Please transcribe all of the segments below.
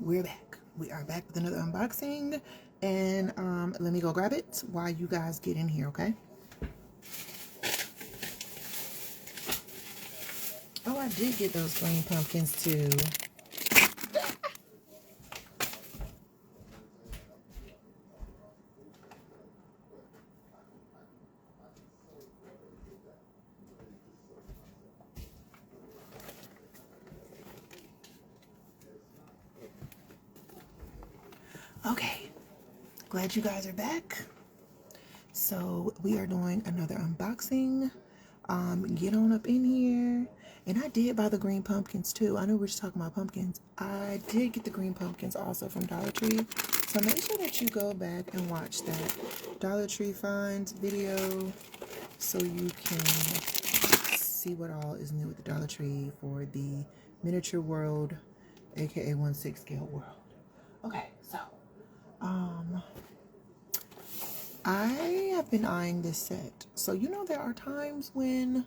We're back. We are back with another unboxing, and let me go grab it while you guys get in here, okay? Oh, I did get those green pumpkins too. Okay, glad you guys are back. So we are doing another unboxing. Get on up in here. And I did buy the green pumpkins too. I know we're just talking about pumpkins. I did get the green pumpkins also from Dollar Tree. So make sure that you go back and watch that Dollar Tree finds video so you can see what all is new with the Dollar Tree for the miniature world, aka 1/6 scale world. Okay, so I have been eyeing this set. So you know there are times when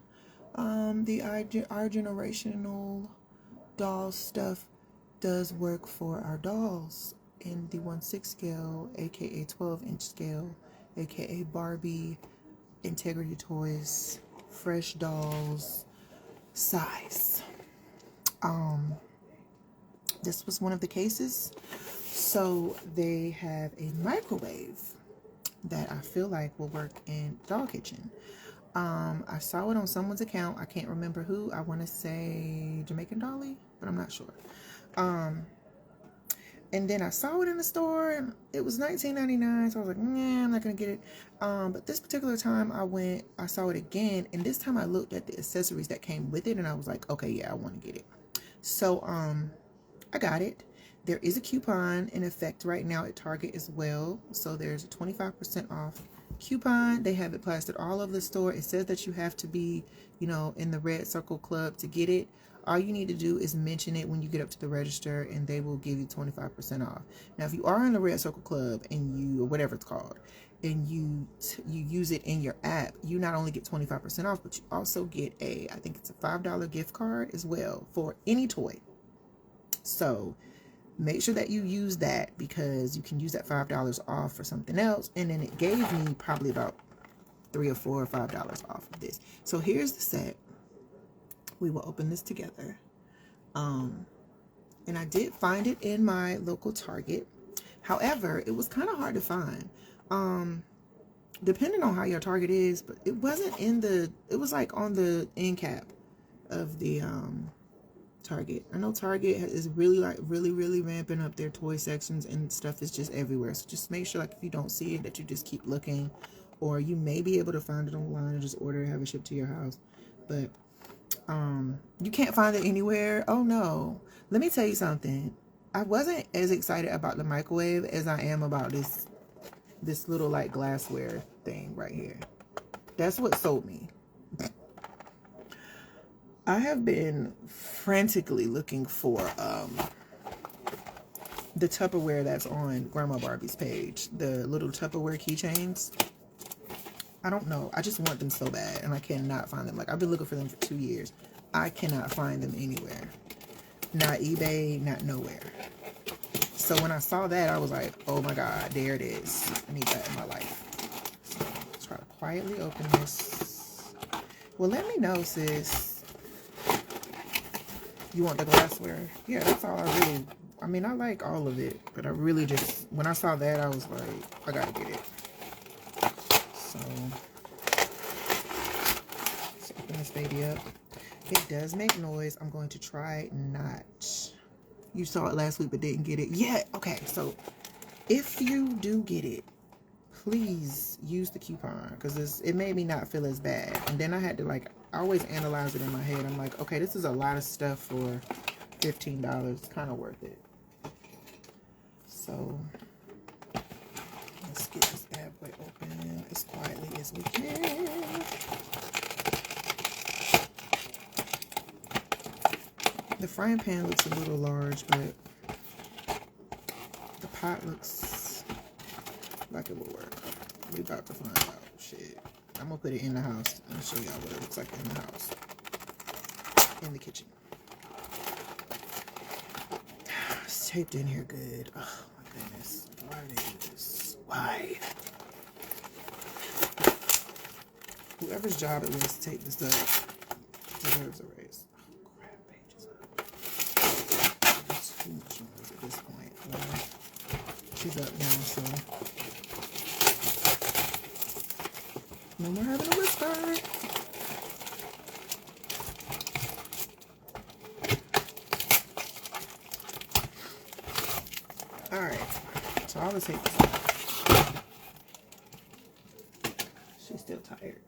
our generational doll stuff does work for our dolls in the 1/6 scale, aka 12-inch scale, aka Barbie, Integrity Toys, Fresh Dolls size. This was one of the cases. So they have a microwave that I feel like will work in doll kitchen. I saw it on someone's account. I can't remember who. I want to say Jamaican Dolly, but I'm not sure. And then I saw it in the store, and it was $19.99. So I was like, nah, I'm not gonna get it. But this particular time I saw it again, and this time I looked at the accessories that came with it, and I was like, okay, yeah, I want to get it. So I got it. There is a coupon in effect right now at Target as well. So there's a 25% off coupon. They have it plastered all over the store. It says that you have to be, in the Red Circle Club to get it. All you need to do is mention it when you get up to the register, and they will give you 25% off. Now, if you are in the Red Circle Club and or whatever it's called, and you use it in your app, you not only get 25% off, but you also get I think it's a $5 gift card as well for any toy. So make sure that you use that, because you can use that $5 off for something else. And then it gave me probably about $3 or $4 or $5 off of this. So here's the set. We will open this together. And I did find it in my local Target. However, it was kind of hard to find. Depending on how your Target is, but it wasn't it was like on the end cap of the Target. I know Target is really ramping up their toy sections, and stuff is just everywhere. So just make sure, like, if you don't see it, that you just keep looking, or you may be able to find it online and just order it, have it shipped to your house. But you can't find it anywhere. Oh no. Let me tell you something. I wasn't as excited about the microwave as I am about this little like glassware thing right here. That's what sold me. I have been frantically looking for the Tupperware that's on Grandma Barbie's page. The little Tupperware keychains. I don't know. I just want them so bad, and I cannot find them. Like, I've been looking for them for 2 years. I cannot find them anywhere. Not eBay, not nowhere. So when I saw that, I was like, oh my God, there it is. I need that in my life. So let's try to quietly open this. Well, let me know, sis. You want the glassware? Yeah, that's all I mean, I like all of it, but I really just, when I saw that, I was like, I gotta get it. So, let's open this baby up. It does make noise. I'm going to try not. You saw it last week but didn't get it. Yeah, okay. So, if you do get it, please use the coupon, because it made me not feel as bad. And then I had to, like, I always analyze it in my head. I'm like, okay, this is a lot of stuff for $15. It's kind of worth it. So, let's get this bad boy open as quietly as we can. The frying pan looks a little large, but the pot looks like it will work. We about to find out. Shit. I'm gonna put it in the house and show y'all what it looks like in the house. In the kitchen. So, taped in here good. Oh my goodness. Why are they do this? Why? Whoever's job it was to tape this up deserves a raise. Oh crap, pages up. That's too much noise at this point. Well, she's up now, so no more having a whisper. Alright, so I'll just take this off. She's still tired.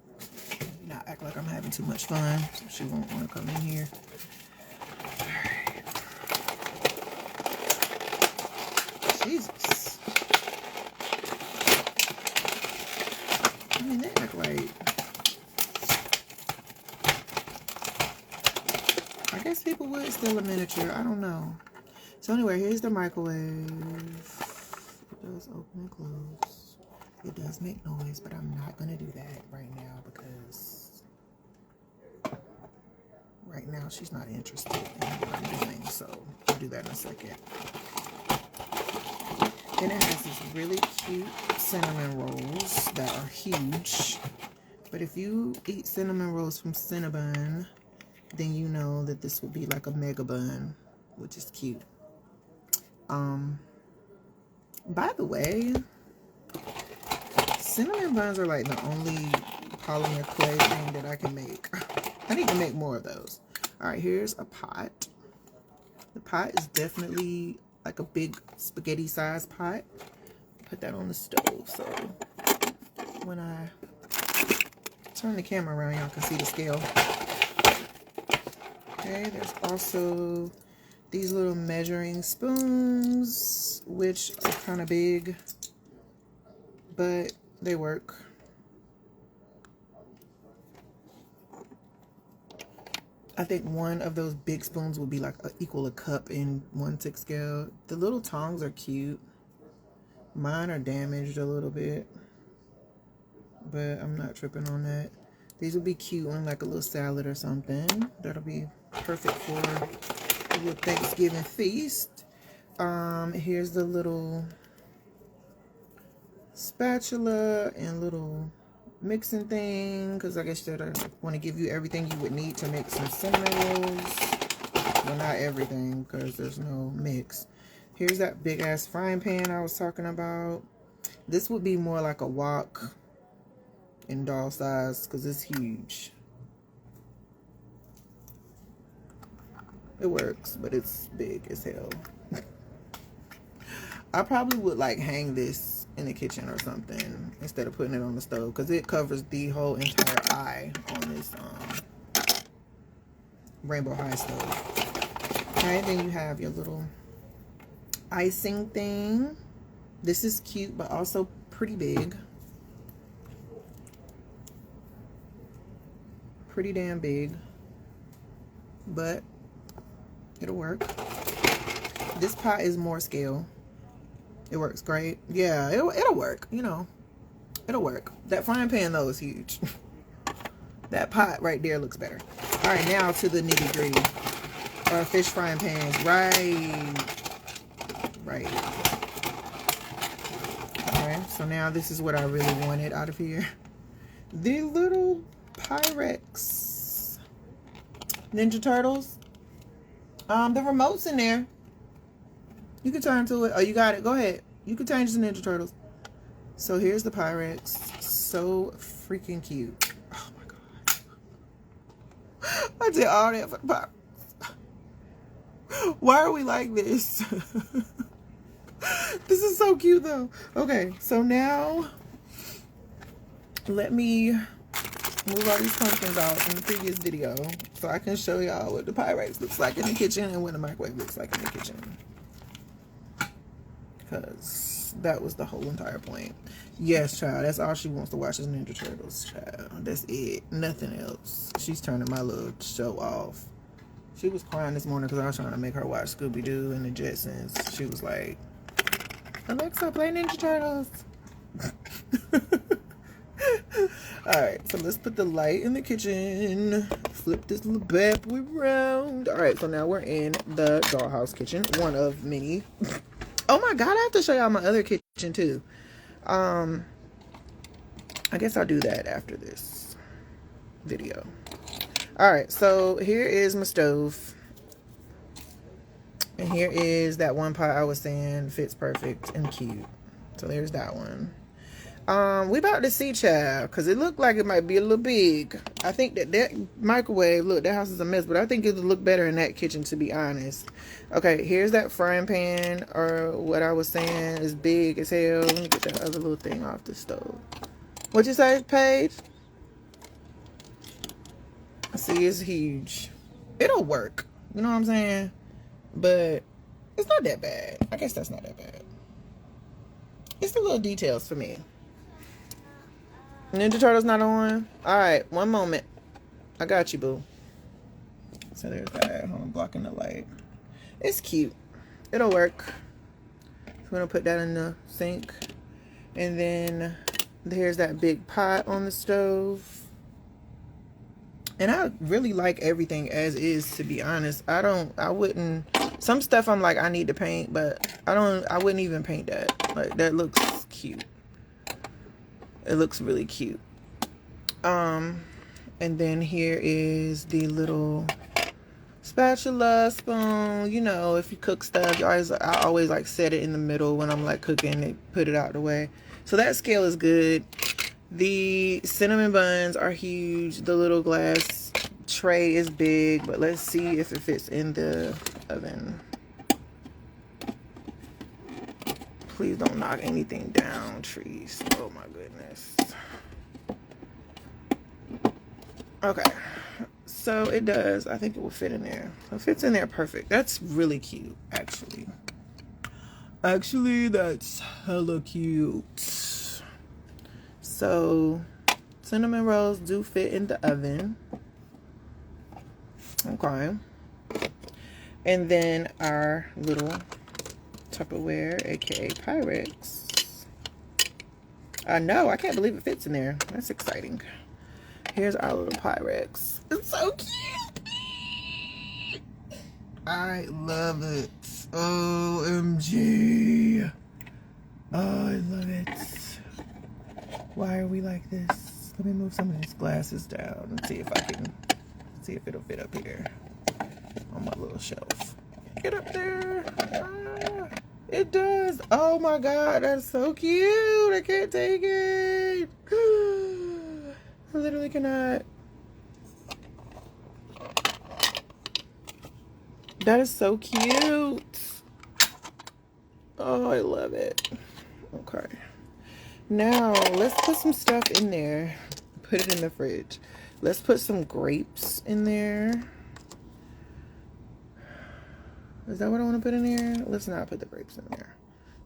Not act like I'm having too much fun, so she won't want to come in here. Alright. Jesus. I mean, they act like... I guess people would steal a miniature. I don't know. So anyway, here's the microwave. It does open and close. It does make noise, but I'm not going to do that right now because right now she's not interested in what I'm doing. So I'll do that in a second. Then it has these really cute cinnamon rolls that are huge. But if you eat cinnamon rolls from Cinnabon, then you know that this would be like a mega bun, which is cute. By the way, cinnamon buns are like the only polymer clay thing that I can make. I need to make more of those. All right, here's a pot. The pot is definitely like a big spaghetti sized pot. Put that on the stove so when I turn the camera around, y'all can see the scale. Okay, there's also these little measuring spoons, which are kind of big, but they work. I think one of those big spoons would be like equal a cup in 1/6 scale. The little tongs are cute. Mine are damaged a little bit, but I'm not tripping on that. These would be cute on like a little salad or something. That'll be perfect for a little Thanksgiving feast. Here's the little spatula and little mixing thing, because I guess that I want to give you everything you would need to make some cinnamon rolls. Well, not everything, because there's no mix. Here's that big ass frying pan I was talking about. This would be more like a wok in doll size, because it's huge. It works, but it's big as hell. I probably would like hang this in the kitchen or something instead of putting it on the stove, because it covers the whole entire eye on this Rainbow High stove. Okay, then you have your little icing thing. This is cute, but also pretty big. Pretty damn big, but it'll work. This pot is more scale. It works great. Yeah, it'll work, you know. It'll work. That frying pan though is huge. That pot right there looks better. All right, now to the nitty gritty. Fish frying pans. Right. Okay, so now this is what I really wanted out of here. The little Pyrex Ninja Turtles. The remote's in there. You can turn to it. Oh, you got it. Go ahead. You can change the Ninja Turtles. So here's the Pyrex. So freaking cute. Oh my god. I did all that for the Pyrex. Why are we like this? This is so cute though. Okay, so now let me move all these pumpkins out from the previous video so I can show y'all what the Pyrex looks like in the kitchen and what the microwave looks like in the kitchen. Because that was the whole entire point. Yes, child, that's all she wants to watch is Ninja Turtles, child. That's it. Nothing else. She's turning my little show off. She was crying this morning because I was trying to make her watch Scooby-Doo and the Jetsons. She was like, Alexa, play Ninja Turtles. Alright, so let's put the light in the kitchen. Flip this little bad boy around. Alright, so now we're in the dollhouse kitchen. One of many. Oh my god, I have to show y'all my other kitchen too. I guess I'll do that after this video. Alright, so here is my stove. And here is that one pot I was saying fits perfect and cute. So there's that one. We about to see, child, because it looked like it might be a little big. I think that microwave, look, that house is a mess, but I think it would look better in that kitchen, to be honest. Okay, here's that frying pan, or what I was saying is big as hell. Let me get that other little thing off the stove. What you say, Paige? See, it's huge. It'll work. You know what I'm saying? But it's not that bad. I guess that's not that bad. It's the little details for me. Ninja Turtles not on? Alright, one moment. I got you, boo. So there's that. Hold on, blocking the light. It's cute. It'll work. So we're going to put that in the sink. And then there's that big pot on the stove. And I really like everything as is, to be honest. I wouldn't, some stuff I'm like, I need to paint, but I wouldn't even paint that. Like, that looks cute. It looks really cute. And then here is the little spatula, spoon. You know, if you cook stuff, I always like set it in the middle when I'm like cooking and put it out the way. So that scale is good. The cinnamon buns are huge. The little glass tray is big, but let's see if it fits in the oven. Please don't knock anything down, trees. Oh my goodness. Okay, so it does. I think it will fit in there. It fits in there perfect. That's really cute, actually. Actually, that's hella cute. So, cinnamon rolls do fit in the oven. Okay. And then our little Tupperware, aka Pyrex. I know, I can't believe it fits in there. That's exciting. Here's our little Pyrex. It's so cute. I love it. OMG. Oh, I love it. Why are we like this? Let me move some of these glasses down and see if I can see if it'll fit up here on my little shelf. Get up there. Ah, it does. Oh my god, that's so cute. I can't take it. I literally cannot. That is so cute. Oh, I love it. Okay. Now, let's put some stuff in there. Put it in the fridge. Let's put some grapes in there. Is that what I want to put in there? Let's not put the grapes in there.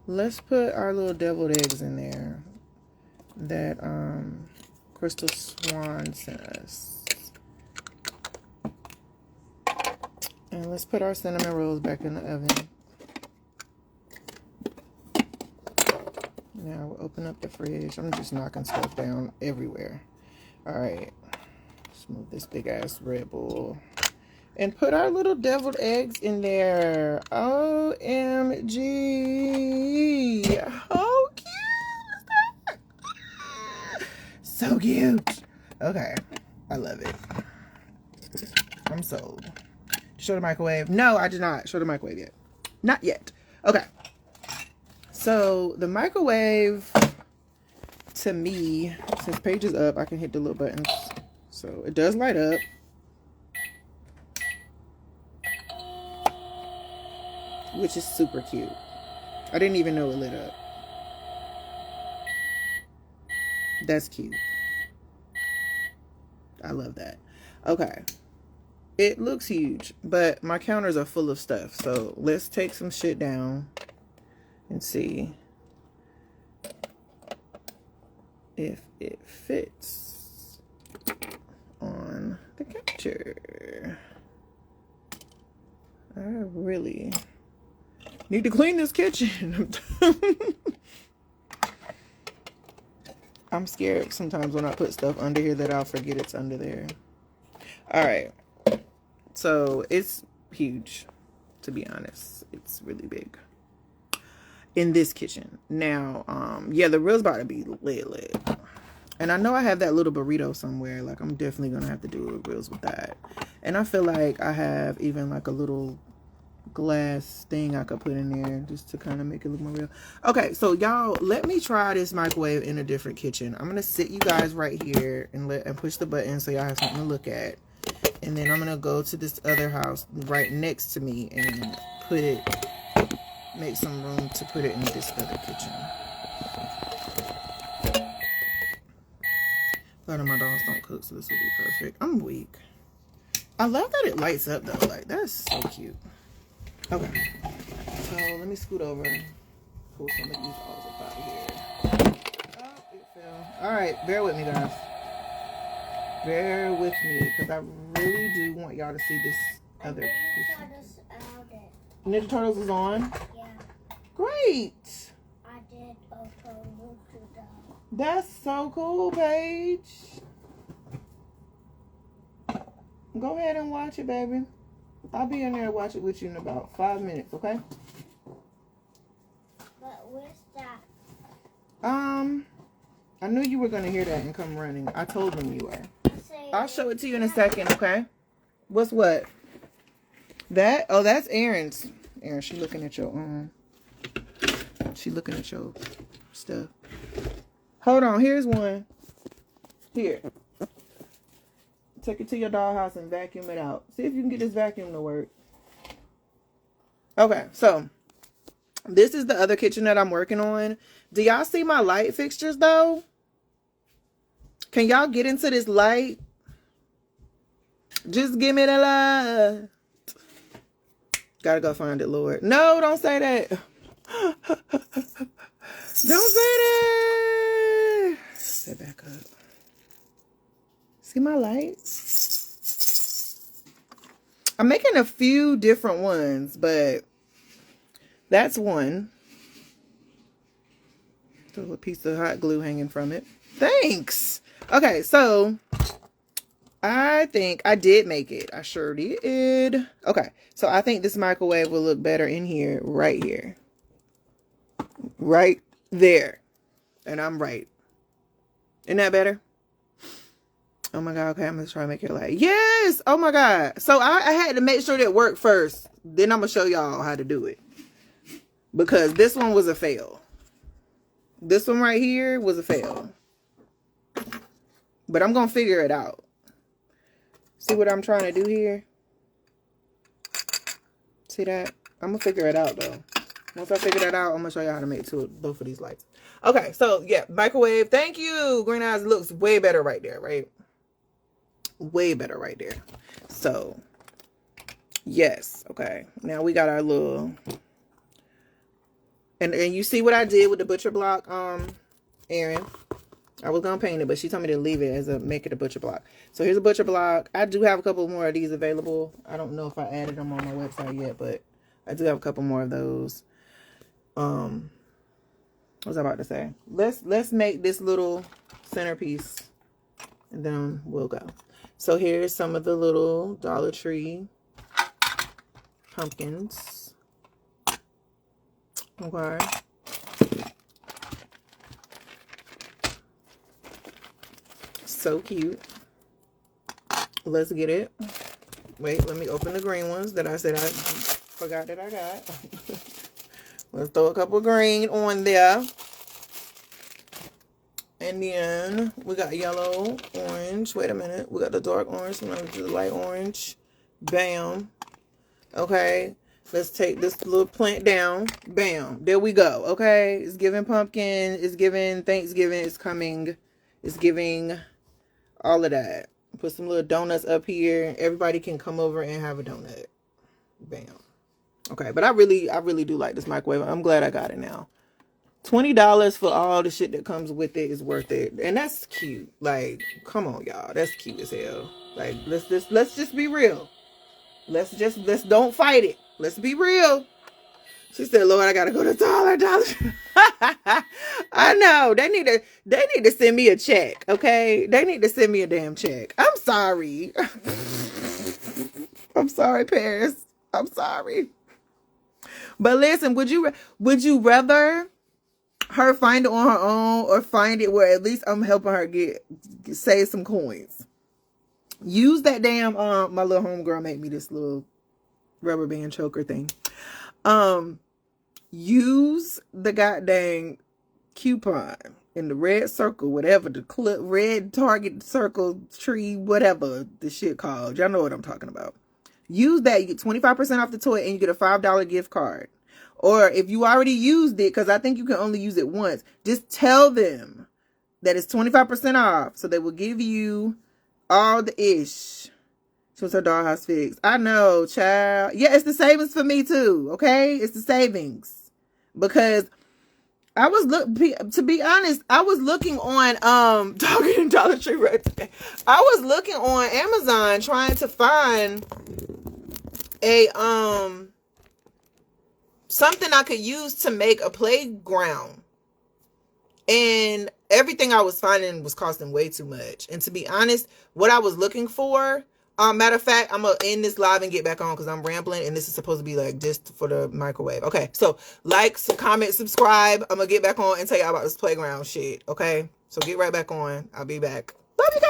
Let's put our little deviled eggs in there that Crystal Swan sent us. And let's put our cinnamon rolls back in the oven. Now we'll open up the fridge. I'm just knocking stuff down everywhere. Alright. Let's move this big ass Red Bull. And put our little deviled eggs in there. OMG. How cute is that? So cute. Okay. I love it. I'm sold. Show the microwave. No, I did not show the microwave yet. Not yet. Okay. So the microwave, to me, since Paige is up, I can hit the little buttons. So it does light up. Which is super cute. I didn't even know it lit up. That's cute. I love that. Okay. It looks huge, but my counters are full of stuff. So let's take some shit down and see if it fits on the counter. I really need to clean this kitchen. I'm scared sometimes when I put stuff under here that I'll forget it's under there. All right. So it's huge, to be honest. It's really big in this kitchen. Now, yeah, the grill's about to be lit. And I know I have that little burrito somewhere. Like, I'm definitely going to have to do grills with that. And I feel like I have even like a little glass thing I could put in there just to kind of make it look more real. Okay, so y'all, let me try this microwave in a different kitchen. I'm going to sit you guys right here and push the button so y'all have something to look at. And then I'm going to go to this other house right next to me and make some room to put it in this other kitchen. A lot of my dogs don't cook, so this will be perfect. I'm weak. I love that it lights up though. Like, that's so cute. Okay. So let me scoot over and pull some of these balls up out of here. Oh, it fell. Alright, bear with me, guys. Bear with me, because I really do want y'all to see this other kitchen. Ninja Turtles is on? Yeah. Great! I did also move to the... That's so cool, Paige. Go ahead and watch it, baby. I'll be in there to watch it with you in about 5 minutes, okay? But where's that? I knew you were going to hear that and come running. I told them you were. I'll show it to you in a second, okay? What's what? That? Oh, that's Aaron's. Aaron, she looking at your, she looking at your stuff. Hold on, here's one. Here. Take it to your dollhouse and vacuum it out. See if you can get this vacuum to work. Okay, so this is the other kitchen that I'm working on. Do y'all see my light fixtures though? Can y'all get into this light? Just give me the light. Gotta go find it, Lord. No, don't say that. Don't say that. Step back up. See my lights? I'm making a few different ones, but that's one. There's a piece of hot glue hanging from it. Thanks. Okay, so I think I did make it. I sure did. Okay, so I think this microwave will look better in here, right here. Right there. And I'm right. Isn't that better? Oh my God, okay, I'm gonna try to make it like, yes! Oh my God. So I had to make sure that it worked first. Then I'm gonna show y'all how to do it. Because this one was a fail. This one right here was a fail. But I'm gonna figure it out. See what I'm trying to do here? See that? I'm gonna figure it out though. Once I figure that out, I'm gonna show you how to make both of these lights. Okay, so yeah, microwave. Thank you. Green Eyes looks way better right there, right? Way better right there. So yes, okay. Now we got our little, and you see what I did with the butcher block, Erin. I was gonna paint it, but she told me to leave it as make it a butcher block. So here's a butcher block. I do have a couple more of these available. I don't know if I added them on my website yet, but I do have a couple more of those. What was I about to say? Let's make this little centerpiece, and then we'll go. So here's some of the little Dollar Tree pumpkins. Okay. So cute. Let's get it. Wait, let me open the green ones that I said I forgot that I got. Let's throw a couple green on there. And then we got yellow, orange. Wait a minute. We got the dark orange. Now we do the light orange. Bam. Okay. Let's take this little plant down. Bam. There we go. Okay. It's giving pumpkin. It's giving Thanksgiving. It's coming. It's giving all of that. Put some little donuts up here. Everybody can come over and have a donut. Bam. Okay. But I really do like this microwave. I'm glad I got it now. $20 for all the shit that comes with it is worth it. And that's cute. Like, come on, y'all. That's cute as hell. Like, let's just be real. Let's don't fight it. Let's be real. She said, Lord, I gotta go to Dollar Tree. I know. They need to send me a check, okay? They need to send me a damn check. I'm sorry. I'm sorry, Paris. I'm sorry. But listen, would you rather her find it on her own or find it where at least I'm helping her save some coins? Use that damn my little homegirl made me this little rubber band choker thing. Use the goddamn coupon in the red circle, whatever the red Target circle tree, whatever the shit called. Y'all know what I'm talking about. Use that. You get 25% off the toy and you get a $5 gift card. Or if you already used it, because I think you can only use it once, just tell them that it's 25% off. So they will give you all the ish. She was her dollhouse fix. I know, child. Yeah, it's the savings for me too. Okay, it's the savings because I was to be honest, I was looking on Target and Dollar Tree right today. I was looking on Amazon trying to find a something I could use to make a playground. And everything I was finding was costing way too much. And to be honest, what I was looking for, matter of fact, I'm going to end this live and get back on because I'm rambling. And this is supposed to be like just for the microwave. Okay, so like, comment, subscribe. I'm going to get back on and tell y'all about this playground shit. Okay, so get right back on. I'll be back. Love you guys.